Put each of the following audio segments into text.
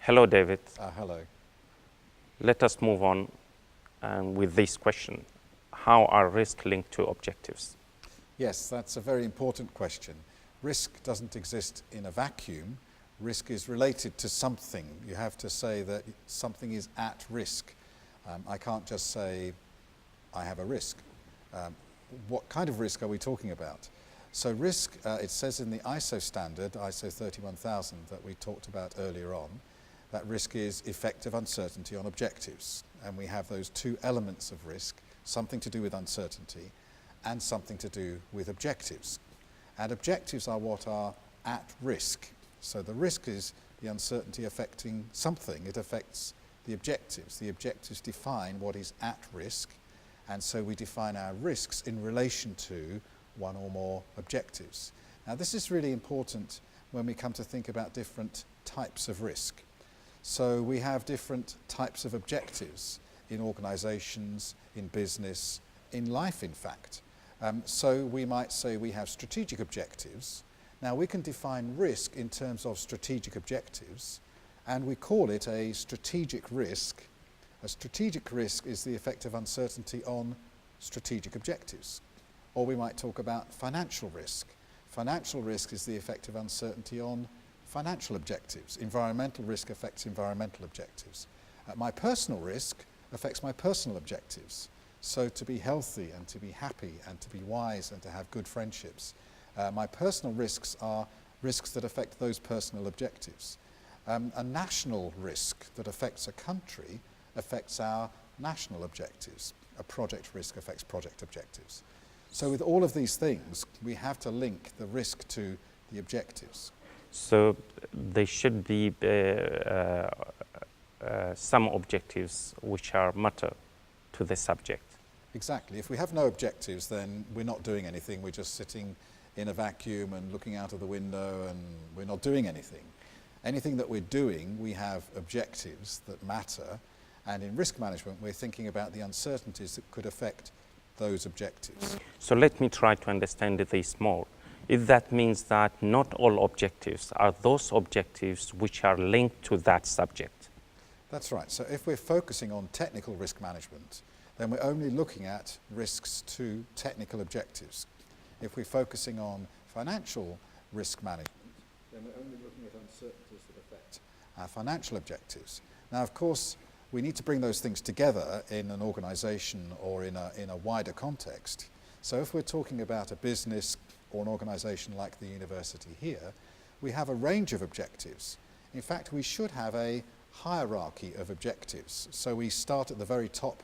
Hello, David. Hello. Let us move on with this question. How are risks linked to objectives? Yes, that's a very important question. Risk doesn't exist in a vacuum. Risk is related to something. You have to say that something is at risk. I can't just say, I have a risk. What kind of risk are we talking about? So risk, it says in the ISO standard, ISO 31000 that we talked about earlier on, that risk is effective uncertainty on objectives. And we have those two elements of risk, something to do with uncertainty and something to do with objectives. And objectives are what are at risk. So the risk is the uncertainty affecting something. It affects the objectives. The objectives define what is at risk, and so we define our risks in relation to one or more objectives. Now this is really important when we come to think about different types of risk. So we have different types of objectives in organizations, in business, in life in fact. So we might say we have strategic objectives. Now we can define risk in terms of strategic objectives, and we call it a strategic risk. A strategic risk is the effect of uncertainty on strategic objectives. Or we might talk about financial risk. Financial risk is the effect of uncertainty on financial objectives. Environmental risk affects environmental objectives. My personal risk affects my personal objectives. So to be healthy and to be happy and to be wise and to have good friendships. My personal risks are risks that affect those personal objectives. A national risk that affects a country affects our national objectives. A project risk affects project objectives. So with all of these things, we have to link the risk to the objectives. So there should be some objectives which are matter to the subject. Exactly. If we have no objectives, then we're not doing anything. We're just sitting in a vacuum and looking out of the window, and we're not doing anything. Anything that we're doing, we have objectives that matter, and in risk management we're thinking about the uncertainties that could affect those objectives. So let me try to understand this more. If that means that not all objectives are those objectives which are linked to that subject. That's right. So if we're focusing on technical risk management, then we're only looking at risks to technical objectives. If we're focusing on financial risk management, then we're only looking at uncertainties that affect our financial objectives. Now, of course, we need to bring those things together in an organization or in a wider context. So if we're talking about a business or an organization like the university here, we have a range of objectives. In fact, we should have a hierarchy of objectives. So we start at the very top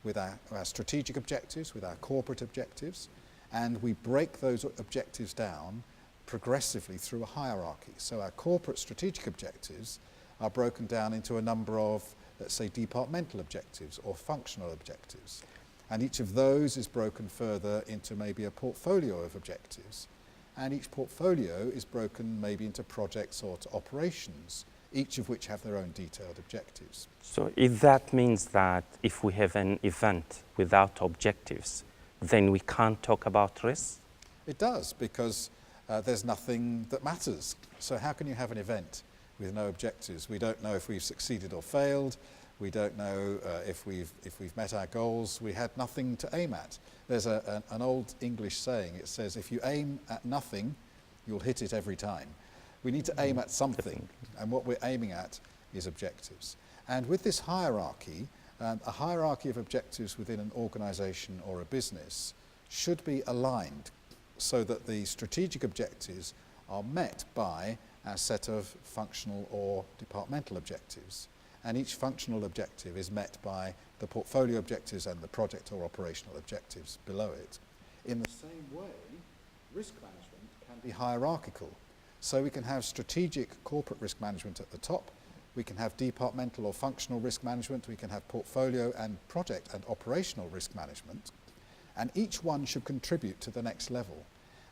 with our strategic objectives, with our corporate objectives, and we break those objectives down progressively through a hierarchy. So our corporate strategic objectives are broken down into a number of, let's say, departmental objectives or functional objectives. And each of those is broken further into maybe a portfolio of objectives. And each portfolio is broken maybe into projects or to operations, each of which have their own detailed objectives. So if that means that if we have an event without objectives, then we can't talk about risk? It does, because there's nothing that matters. So how can you have an event with no objectives? We don't know if we've succeeded or failed. We don't know if we've met our goals. We had nothing to aim at. There's an old English saying. It says, if you aim at nothing, you'll hit it every time. We need to aim at something, and what we're aiming at is objectives. And with this hierarchy, a hierarchy of objectives within an organization or a business should be aligned so that the strategic objectives are met by a set of functional or departmental objectives. And each functional objective is met by the portfolio objectives and the project or operational objectives below it. In the same way, risk management can be hierarchical. So we can have strategic corporate risk management at the top, we can have departmental or functional risk management, we can have portfolio and project and operational risk management, and each one should contribute to the next level.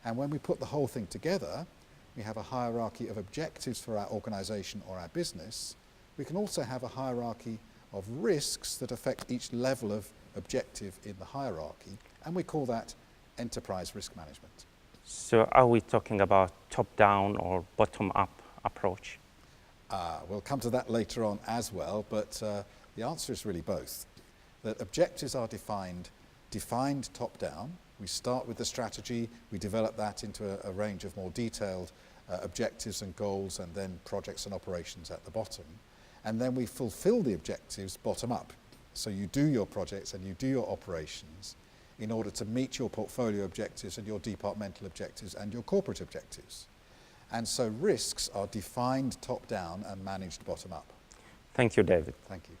And when we put the whole thing together, we have a hierarchy of objectives for our organization or our business. We can also have a hierarchy of risks that affect each level of objective in the hierarchy, and we call that enterprise risk management. So are we talking about top-down or bottom-up approach? We'll come to that later on as well, but the answer is really both. That objectives are defined top-down. We start with the strategy, we develop that into a range of more detailed objectives and goals, and then projects and operations at the bottom. And then we fulfill the objectives bottom-up. So you do your projects and you do your operations in order to meet your portfolio objectives and your departmental objectives and your corporate objectives. And so risks are defined top-down and managed bottom-up. Thank you, David. Thank you.